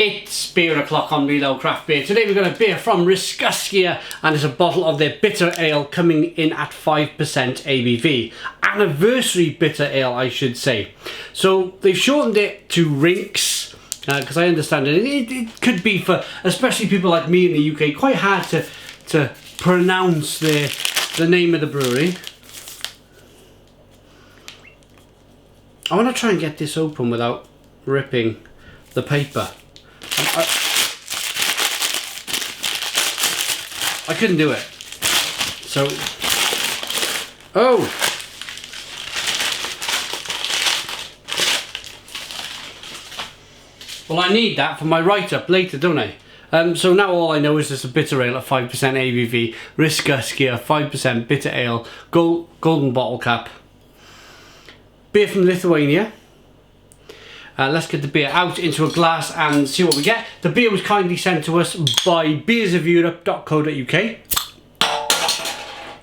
It's beer o'clock on Reload Craft Beer. Today we've got a beer from Riskaskia and it's a bottle of their bitter ale coming in at 5% ABV. Anniversary bitter ale, I should say. So they've shortened it to Rinks because I understand it could be for, especially people like me in the UK, quite hard to pronounce the name of the brewery. I want to try and get this open without ripping the paper. I couldn't do it. So, oh! Well, I need that for my write-up later, don't I? So now all I know is there's a bitter ale at 5% ABV, Riskaskia 5% bitter ale, golden bottle cap. Beer from Lithuania. Let's get the beer out into a glass and see what we get. The beer was kindly sent to us by beersofeurope.co.uk.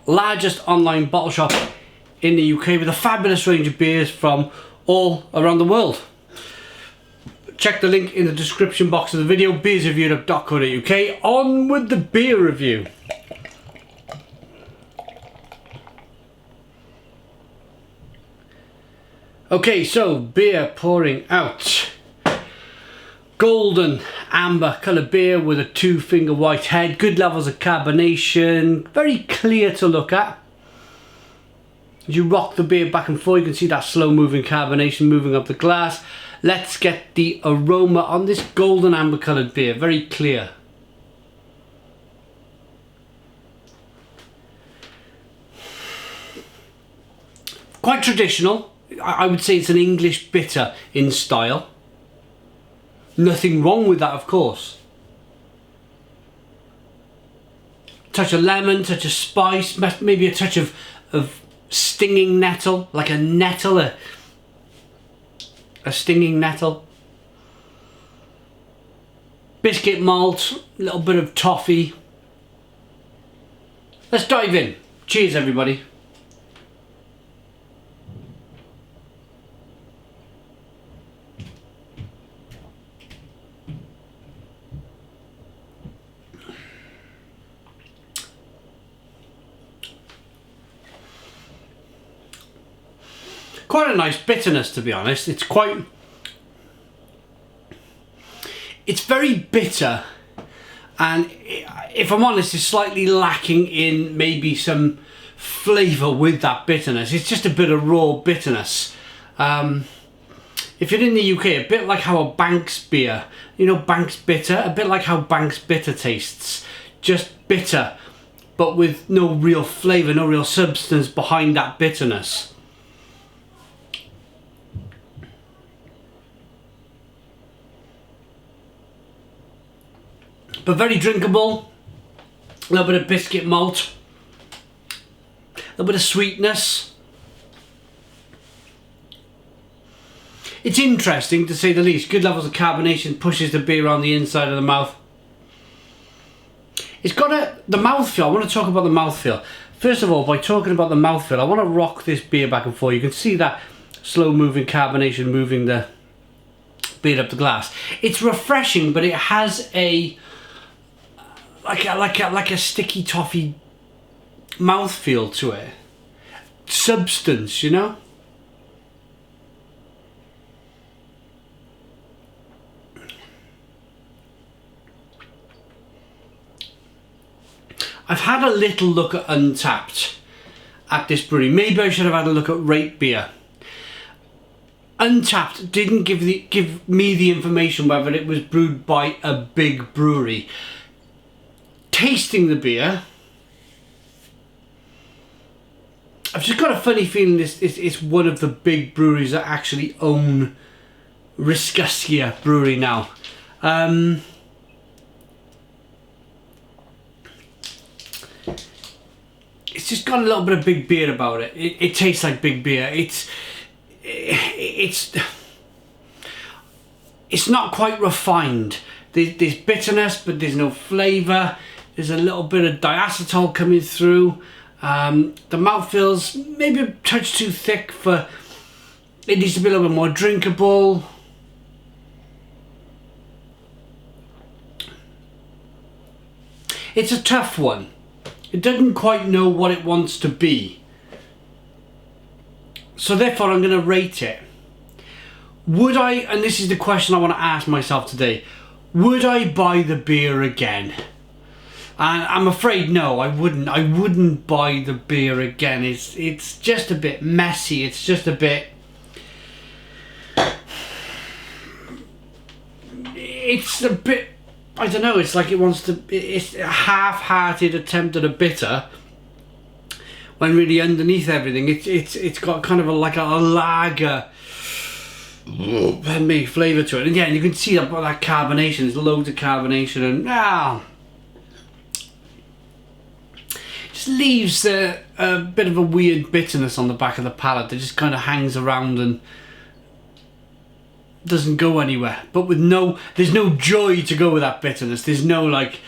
Largest online bottle shop in the UK with a fabulous range of beers from all around the world. Check the link in the description box of the video, beersofeurope.co.uk. On with the beer review. Okay, so beer pouring out. Golden amber colour beer with a 2-finger white head. Good levels of carbonation. Very clear to look at. As you rock the beer back and forth, you can see that slow moving carbonation moving up the glass. Let's get the aroma on this golden amber coloured beer. Very clear. Quite traditional. I would say it's an English bitter in style. Nothing wrong with that, of course. Touch of lemon, touch of spice, maybe a touch of stinging nettle, like a nettle, a stinging nettle. Biscuit malt, a little bit of toffee. Let's dive in. Cheers, everybody. Quite a nice bitterness, to be honest. It's very bitter, and if I'm honest, it's slightly lacking in maybe some flavour with that bitterness. It's just a bit of raw bitterness. If you're in the UK, a bit like how a Banks beer, you know, Banks bitter, a bit like how Banks bitter tastes. Just bitter, but with no real flavour, no real substance behind that bitterness. But very drinkable. A little bit of biscuit malt. A little bit of sweetness. It's interesting, to say the least. Good levels of carbonation, pushes the beer on the inside of the mouth. It's got the mouthfeel. I want to talk about the mouthfeel. First of all, by talking about the mouthfeel, I want to rock this beer back and forth. You can see that slow moving carbonation moving the beer up the glass. It's refreshing, but it has a like a sticky toffee mouthfeel to it. Substance, you know? I've had a little look at Untappd at this brewery. Maybe I should have had a look at Rate Beer. Untappd didn't give me the information whether it was brewed by a big brewery. Tasting the beer, I've just got a funny feeling it's one of the big breweries that actually own Riskaskia brewery now. It's just got a little bit of big beer about it. It tastes like big beer. It's not quite refined. There's bitterness, but there's no flavour. There's a little bit of diacetyl coming through. The mouthfeel's maybe a touch too thick for... It needs to be a little bit more drinkable. it's a tough one. It doesn't quite know what it wants to be. So therefore I'm going to rate it. Would I, and this is the question I want to ask myself today, would I buy the beer again? And I'm afraid no, I wouldn't. I wouldn't buy the beer again. It's just a bit messy. It's just a bit... It's a bit... I don't know, it's like it wants to... It's a half-hearted attempt at a bitter, when really underneath everything, it's got kind of like a lager flavour to it. And yeah, you can see that carbonation. There's loads of carbonation, and just leaves a bit of a weird bitterness on the back of the palate that just kind of hangs around and doesn't go anywhere. But with there's no joy to go with that bitterness. There's no like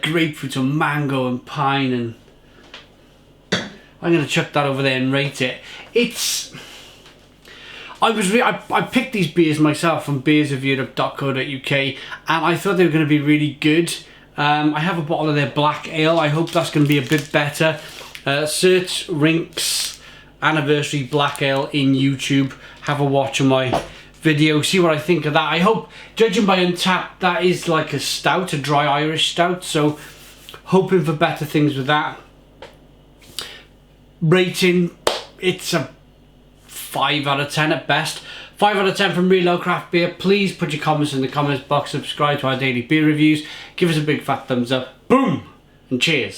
grapefruit or mango and pine, and I'm gonna chuck that over there and rate it. I picked these beers myself from beersofeurope.co.uk, and I thought they were going to be really good. I have a bottle of their black ale. I hope that's going to be a bit better. Search Rinks Anniversary Black Ale in YouTube. Have a watch of my video. See what I think of that. I hope, judging by Untapped, that is like a stout, a dry Irish stout. So hoping for better things with that. Rating, it's a 5 out of 10 at best. 5 out of 10 from Real Ale Craft Beer. Please put your comments in the comments box. Subscribe to our daily beer reviews. Give us a big fat thumbs up. Boom! And cheers.